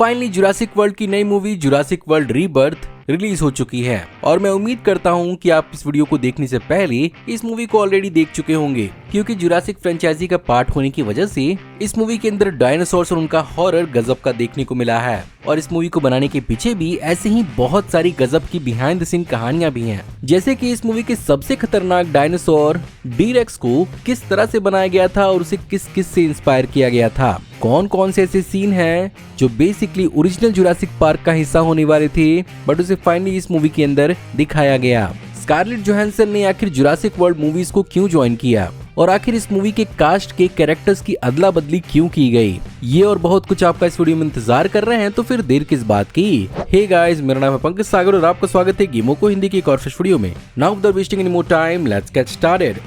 Finally Jurassic world की नई movie Jurassic world rebirth release हो चुकी है और मैं उम्मीद करता हूं कि आप इस वीडियो को देखने से पहले इस मूवी को ऑलरेडी देख चुके होंगे, क्योंकि जुरासिक फ्रेंचाइजी का पार्ट होने की वजह से इस मूवी के अंदर डायनासोर्स और उनका हॉरर गजब का देखने को मिला है। और इस मूवी को बनाने के पीछे भी ऐसे ही बहुत सारी गजब की बिहाइंड द सीन कहानियां भी हैं, जैसे कि इस मूवी के सबसे खतरनाक डायनासोर डी-रेक्स को किस तरह से बनाया गया था और उसे किस किस से इंस्पायर किया गया था, कौन कौन से ऐसे सीन हैं जो बेसिकली ओरिजिनल जुरासिक पार्क का हिस्सा होने वाले थे बट उसे फाइनली इस मूवी के अंदर दिखाया गया। स्कारलेट जोहानसन ने आखिर जुरासिक वर्ल्ड मूवीज को क्यों ज्वाइन किया और आखिर इस मूवी के कास्ट के कैरेक्टर्स की अदला बदली क्यों की गई, ये और बहुत कुछ आपका इस वीडियो में इंतजार कर रहे हैं, तो फिर देर किस बात की। हे गाइस, मेरा नाम है पंकज सागर और आपका स्वागत है गेमों को हिंदी की एक और फ्रेश वीडियो में। Now without wasting any more time, let's get started.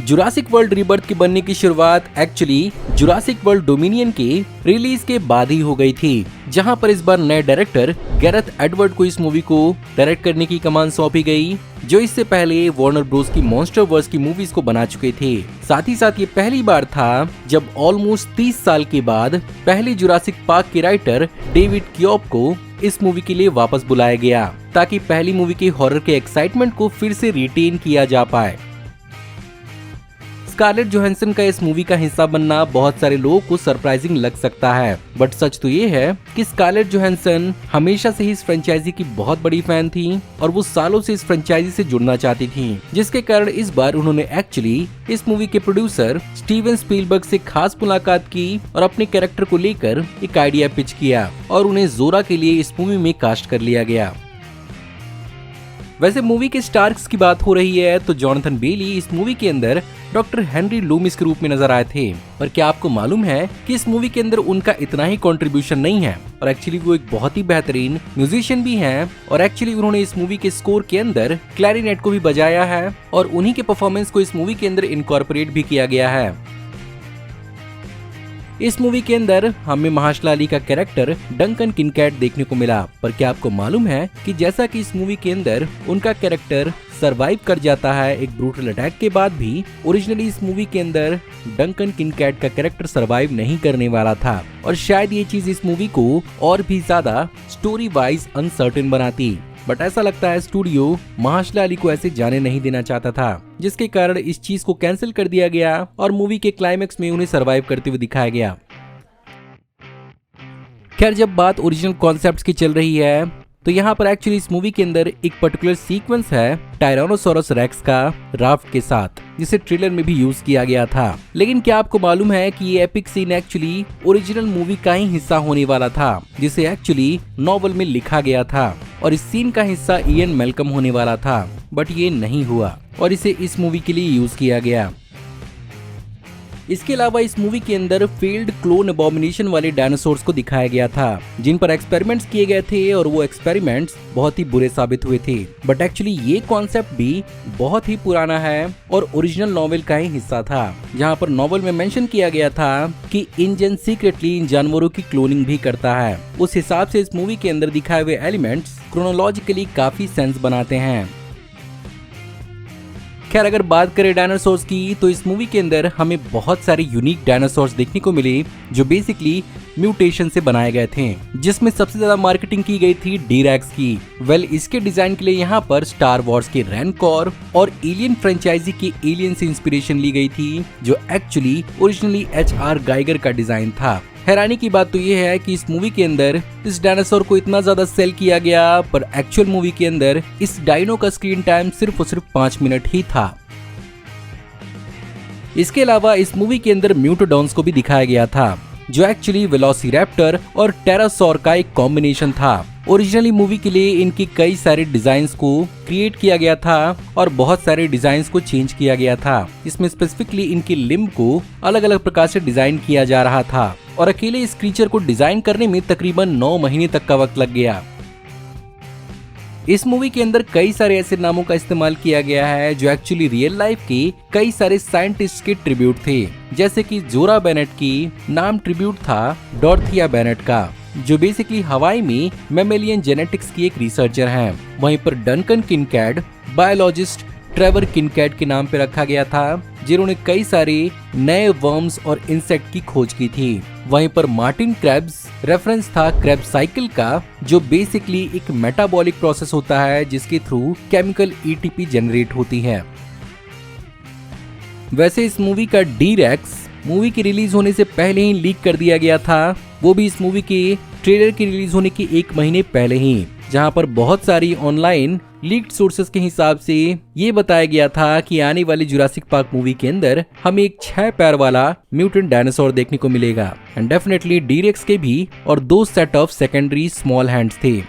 Jurassic world rebirth की बनने की शुरुआत एक्चुअली जुरासिक वर्ल्ड डोमिनियन के रिलीज के बाद ही हो गई थी, जहां पर इस बार नए डायरेक्टर गैरेथ एडवर्ड को इस मूवी को डायरेक्ट करने की कमान सौंपी गई, जो इससे पहले वार्नर ब्रोस की मॉन्स्टरवर्स की मूवीज को बना चुके थे। साथ ही साथ ये पहली बार था जब ऑलमोस्ट 30 साल के बाद पहले जुरासिक पार्क के राइटर डेविड कियोप को इस मूवी के लिए वापस बुलाया गया, ताकि पहली मूवी के हॉरर के एक्साइटमेंट को फिर से रिटेन किया जा पाए। स्कारलेट जोहानसन का इस मूवी का हिस्सा बनना बहुत सारे लोगों को सरप्राइजिंग लग सकता है, बट सच तो ये है कि स्कारलेट जोहानसन हमेशा से ही इस फ्रेंचाइजी की बहुत बड़ी फैन थी और वो सालों से इस फ्रेंचाइजी से जुड़ना चाहती थी, जिसके कारण इस बार उन्होंने एक्चुअली इस मूवी के प्रोड्यूसर स्टीवन स्पीलबर्ग से खास मुलाकात की और अपने कैरेक्टर को लेकर एक आइडिया पिच किया और उन्हें जोरा के लिए इस मूवी में कास्ट कर लिया गया। वैसे मूवी के स्टार्स की बात हो रही है तो जॉनथन बेली इस मूवी के अंदर डॉक्टर हेनरी लूमिस के रूप में नजर आए थे, पर क्या आपको मालूम है कि इस मूवी के अंदर उनका इतना ही कंट्रीब्यूशन नहीं है और एक्चुअली वो एक बहुत ही बेहतरीन म्यूजिशियन भी हैं और एक्चुअली उन्होंने इस मूवी के स्कोर के अंदर क्लैरिनेट को भी बजाया है और उन्हीं के परफॉर्मेंस को इस मूवी के अंदर इनकॉर्पोरेट भी किया गया है। इस मूवी के अंदर हमें महाशला अली का कैरेक्टर डंकन किनकैट देखने को मिला, पर क्या आपको मालूम है कि जैसा कि इस मूवी के अंदर उनका कैरेक्टर सरवाइव कर जाता है एक ब्रूटल अटैक के बाद भी, ओरिजिनली इस मूवी के अंदर डंकन किनकैट का कैरेक्टर सरवाइव नहीं करने वाला था और शायद ये चीज इस मूवी को और भी ज्यादा स्टोरी वाइज अनसर्टेन बनाती, बट ऐसा लगता है स्टूडियो महाशला अली को ऐसे जाने नहीं देना चाहता था, जिसके कारण इस चीज को कैंसिल कर दिया गया और मूवी के क्लाइमेक्स में उन्हें सरवाइव करते हुए दिखाया गया। खैर, जब बात ओरिजिनल कॉन्सेप्ट्स की चल रही है तो यहाँ पर एक्चुअली इस मूवी के अंदर एक पर्टिकुलर सीक्वेंस है टायरानोसोरस रेक्स का राफ्ट के साथ, जिसे ट्रेलर में भी यूज किया गया था। लेकिन क्या आपको मालूम है कि ये epic scene actually original movie का ही हिस्सा होने वाला था, जिसे एक्चुअली नॉवल में लिखा गया था और इस सीन का हिस्सा इयन मेलकम होने वाला था, बट ये नहीं हुआ और इसे इस मूवी के लिए यूज किया गया। इसके अलावा इस मूवी के अंदर फेल्ड क्लोन अबॉमिनेशन वाले डायनासोर्स को दिखाया गया था, जिन पर एक्सपेरिमेंट्स किए गए थे और वो एक्सपेरिमेंट्स बहुत ही बुरे साबित हुए थे, बट एक्चुअली ये कॉन्सेप्ट भी बहुत ही पुराना है और ओरिजिनल नॉवेल का ही हिस्सा था, जहां पर नॉवेल में मेंशन किया गया था कि इंजन सीक्रेटली इन जानवरों की क्लोनिंग भी करता है। उस हिसाब से इस मूवी के अंदर दिखाए हुए एलिमेंट्स क्रोनोलॉजिकली काफी सेंस बनाते हैं। खैर, अगर बात करें डायनासोर्स की तो इस मूवी के अंदर हमें बहुत सारे यूनिक डायनासोर्स देखने को मिले जो बेसिकली म्यूटेशन से बनाए गए थे, जिसमें सबसे ज्यादा मार्केटिंग की गई थी डी-रेक्स की। इसके डिजाइन के लिए यहाँ पर स्टार वॉर्स के रैनकॉर और एलियन फ्रेंचाइजी के एलियन से इंस्पिरेशन ली गई थी, जो एक्चुअली ओरिजिनली HR गाइगर का डिजाइन था। हैरानी की बात तो ये है कि इस मूवी के अंदर इस डायनासोर को इतना ज्यादा सेल किया गया, पर एक्चुअल मूवी के अंदर इस डायनो का स्क्रीन टाइम सिर्फ और सिर्फ 5 मिनट ही था। इसके अलावा इस मूवी के अंदर म्यूटोडॉन्स को भी दिखाया गया था, जो एक्चुअली वेलोसिरैप्टर और टेरासौर का एक कॉम्बिनेशन था। ओरिजिनली मूवी के लिए इनकी कई सारे डिजाइन्स को क्रिएट किया गया था और बहुत सारे डिजाइन्स को चेंज किया गया था। इसमें स्पेसिफिकली इनकी लिम्ब को अलग अलग प्रकार से डिजाइन किया जा रहा था और अकेले इस क्रीचर को डिजाइन करने में तकरीबन 9 महीने तक का वक्त लग गया। इस मूवी के अंदर कई सारे ऐसे नामों का इस्तेमाल किया गया है जो एक्चुअली रियल लाइफ के कई सारे साइंटिस्ट के ट्रिब्यूट थे, जैसे कि जोरा बेनेट की नाम ट्रिब्यूट था डॉर्थिया बेनेट का, जो बेसिकली हवाई में मैमेलियन जेनेटिक्स की एक रिसर्चर हैं। वहीं पर डंकन किनकैड बायोलॉजिस्ट ट्रेवर किनकैट के नाम पे रखा गया था, जिन्होंने कई सारे नए वर्म्स और इंसेक्ट की खोज की थी। वहीं पर मार्टिन क्रेब्स रेफरेंस था क्रेब साइकिल का, जो बेसिकली एक मेटाबॉलिक प्रोसेस होता है जिसके थ्रू केमिकल एटीपी जनरेट होती है। वैसे इस मूवी का डायरेक्ट मूवी की रिलीज होने से पहले ही लीक कर दिया गया था, वो भी इस मूवी के ट्रेलर की रिलीज होने के 1 महीने पहले ही, जहां पर बहुत सारी ऑनलाइन लीक्ड सोर्सेस के हिसाब से ये बताया गया था कि आने वाली जुरासिक पार्क मूवी के अंदर हमें एक 6 पैर वाला म्यूटेंट डायनासोर देखने को मिलेगा एंड डेफिनेटली डायरेक्ट के भी और 2 set of secondary small hands थे।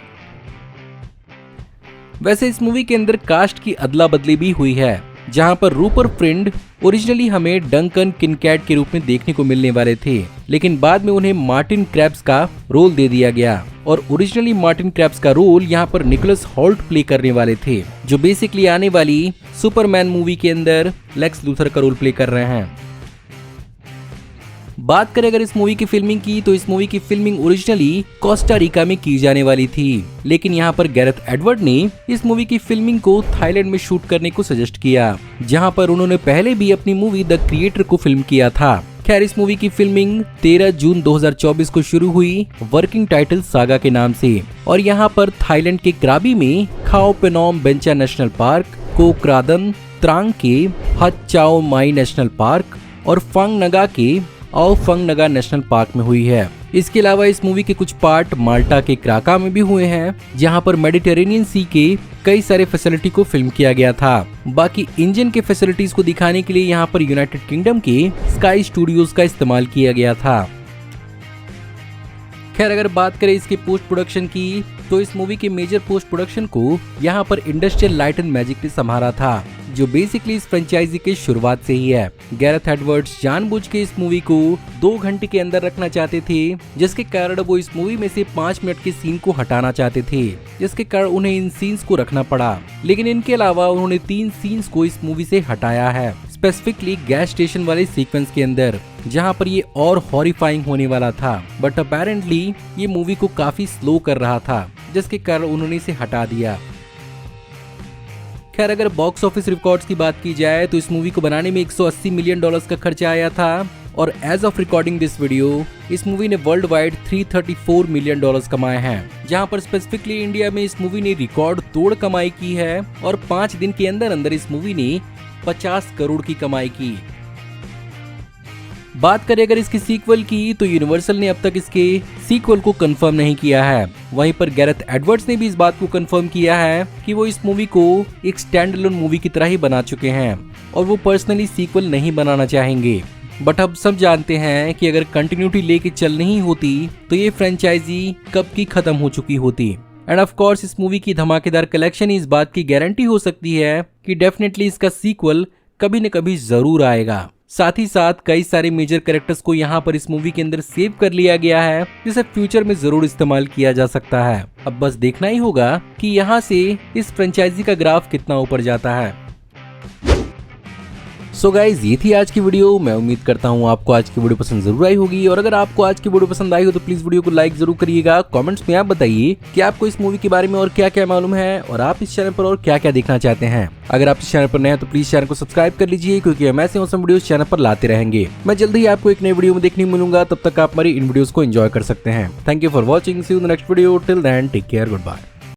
वैसे इस मूवी के अंदर कास्ट की अदला बदली भी हुई है, जहां पर रूपर फ्रिंड ओरिजिनली हमें डंकन किनकैट के रूप में देखने को मिलने वाले थे, लेकिन बाद में उन्हें मार्टिन क्रेब्स का रोल दे दिया गया और ओरिजिनली मार्टिन क्रेब्स का रोल यहां पर निकोलस हॉल्ट प्ले करने वाले थे, जो बेसिकली आने वाली सुपरमैन मूवी के अंदर लेक्स लूथर का रोल प्ले कर रहे हैं। बात करें अगर इस मूवी की फिल्मिंग की, तो इस मूवी की फिल्मिंग ओरिजिनली कोस्टा रिका में की जाने वाली थी, लेकिन यहाँ पर गैरेथ एडवर्ड ने इस मूवी की फिल्मिंग को थाईलैंड में शूट करने को सजेस्ट किया, जहाँ पर उन्होंने पहले भी अपनी मूवी द क्रिएटर को फिल्म किया था। खैर इस मूवी की फिल्मिंग 13 जून 2024 को शुरू हुई वर्किंग टाइटल सागा के नाम से, और यहाँ पर थाईलैंड के क्राबी में खाओ पेनोम बेंचा नेशनल पार्क, कोकरादन त्रांग के हट चाओ माई नेशनल पार्क और फंग नगा के और फंग नगा नेशनल पार्क में हुई है। इसके अलावा इस मूवी के कुछ पार्ट माल्टा के क्राका में भी हुए हैं, जहां पर मेडिटेरेनियन सी के कई सारे फैसिलिटी को फिल्म किया गया था। बाकी इंजन के फैसिलिटीज को दिखाने के लिए यहां पर यूनाइटेड किंगडम के स्काई स्टूडियोज का इस्तेमाल किया गया था। खैर अगर बात करें इसके पोस्ट प्रोडक्शन की, तो इस मूवी के मेजर पोस्ट प्रोडक्शन को यहाँ पर इंडस्ट्रियल लाइट एंड मैजिक ने संभाला था, जो बेसिकली इस फ्रेंचाइजी के शुरुआत से ही है। गैरेथ एडवर्ड्स जानबूझ के इस मूवी को 2 घंटे के अंदर रखना चाहते थे, जिसके कारण वो इस मूवी में से 5 मिनट के सीन को हटाना चाहते थे, जिसके कारण उन्हें इन सीन्स को रखना पड़ा। लेकिन इनके अलावा उन्होंने 3 सीन्स को इस मूवी से हटाया है, स्पेसिफिकली गैस स्टेशन वाले सीक्वेंस के अंदर, जहां पर ये और हॉरिफाइंग होने वाला था, बट अपेरेंटली ये मूवी को काफी स्लो कर रहा था, जिसके कारण उन्होंने इसे हटा दिया। खैर अगर बॉक्स ऑफिस रिकॉर्ड्स की बात की जाए, तो इस मूवी को बनाने में $180 मिलियन का खर्चा आया था, और as of recording this video इस मूवी ने वर्ल्ड वाइड $334 मिलियन कमाए हैं, जहां पर स्पेसिफिकली इंडिया में इस मूवी ने रिकॉर्ड तोड़ कमाई की है और 5 दिन के अंदर अंदर इस मूवी ने 50 करोड़ की कमाई की। बात करें अगर इसकी सीक्वल की, तो यूनिवर्सल ने अब तक इसके सीक्वल को कंफर्म नहीं किया है। वहीं पर गैरेथ एडवर्ड्स ने भी इस बात को कंफर्म किया है कि वो इस मूवी को एक स्टैंड अलोन मूवी की तरह ही बना चुके हैं और वो पर्सनली सीक्वल नहीं बनाना चाहेंगे। बट अब सब जानते हैं कि अगर कंटिन्यूटी लेके चलनी ही होती तो ये फ्रेंचाइजी कब की खत्म हो चुकी होती। एंड ऑफ कोर्स इस मूवी की धमाकेदार कलेक्शन इस बात की गारंटी हो सकती है कि डेफिनेटली इसका सीक्वल कभी न कभी जरूर आएगा। साथ ही साथ कई सारे मेजर कैरेक्टर्स को यहाँ पर इस मूवी के अंदर सेव कर लिया गया है, जिसे फ्यूचर में जरूर इस्तेमाल किया जा सकता है। अब बस देखना ही होगा कि यहाँ से इस फ्रेंचाइजी का ग्राफ कितना ऊपर जाता है। सो गाइज ये थी आज की वीडियो। मैं उम्मीद करता हूँ आपको आज की वीडियो पसंद जरूर आई होगी, और अगर आपको आज की वीडियो पसंद आई हो तो प्लीज वीडियो को लाइक जरूर करिएगा। कमेंट्स में आप बताइए कि आपको इस मूवी के बारे में और क्या क्या मालूम है और आप इस चैनल पर और क्या क्या देखना चाहते हैं। अगर आप इस चैनल पर नए हैं तो प्लीज चैनल को सब्सक्राइब कर लीजिए, क्योंकि हम ऐसे औसम वीडियोस चैनल पर लाते रहेंगे। मैं जल्द ही आपको एक नई वीडियो में देखने मिलूंगा, तब तक आप हमारी इन वीडियोस को एंजॉय कर सकते हैं। Thank you for watching, see you in the next video, till then take care, good bye.